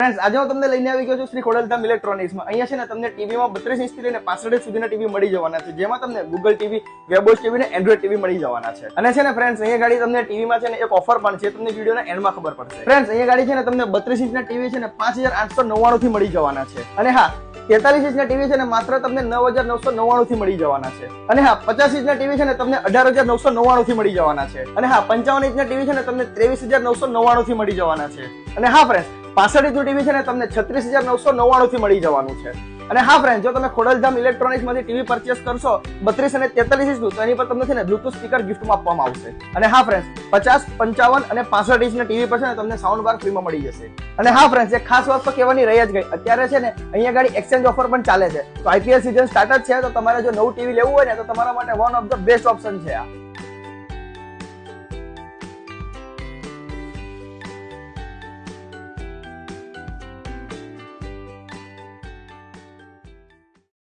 Friends, આજે હું તમને લઈને આવી ગયો છું શ્રી ખોડલધામ ઇલેક્ટ્રોનિક્સમાં. અહીંયા છે ને તમને ટીવીમાં 32 ઇંચથી લઈને 65 ઇંચ સુધીના ટીવી મળી જવાના છે, જેમાં તમને ગૂગલ ટીવી, વેબોસ ટીવી ને એન્ડ્રોઇડ ટીવી મળી જવાના છે. અને છે ને ફ્રેન્ડ્સ, અહીંયા ગાડી તમને ટીવીમાં છે ને એક ઓફર પણ છે, તમને વિડીયોના એન્ડમાં ખબર પડશે. ફ્રેન્ડ્સ, અહીંયા ગાડી છે ને તમને 32 ઇંચના ટીવી છે ને 5899 થી મળી જવાના છે. અને હા, 43 ઇંચના ટીવી છે ને માત્ર તમને 9999 થી મળી જવાના છે. અને હા, 50 ઇંચના ટીવી છે ને તમને 18999 થી મળી જવાના છે. અને હા, 55 ઇંચના ટીવી છે ને તમને 23999 થી મળી જવાના છે. અને હા ફ્રેન્ડ્સ, 65 ઇંચનું ટીવી છે ને તમને 36999 થી મળી જવાનું છે. અને હા ફ્રેન્ડ, જો તમે ખોડલધામ ઇલેક્ટ્રોનિક્સ માંથી ટીવી પરચેસ કરશો 32 અને 43 ઇંચનું, તો એની પર તમને છે ને બ્લુટૂથ સ્પીકર ગિફ્ટમાં આપવામાં આવશે. અને હા ફ્રેન્ડ્સ, 50, 55 અને 65 ઇંચના ટીવી પર છે ને તમને સાઉન્ડ બાર ફ્રીમાં મળી જશે. અને હા ફ્રેન્ડ્સ, એક ખાસ વાત તો કહેવાની રહી જ ગઈ, અત્યારે છે ને અહીંયા ગાડી એક્સચેન્જ ઓફર પણ ચાલે છે. તો આઈપીએલ સીઝન સ્ટાર્ટ જ છે, તો તમારે જો નવું ટીવી લેવું હોય ને તો તમારા માટે one of the best option છે આ.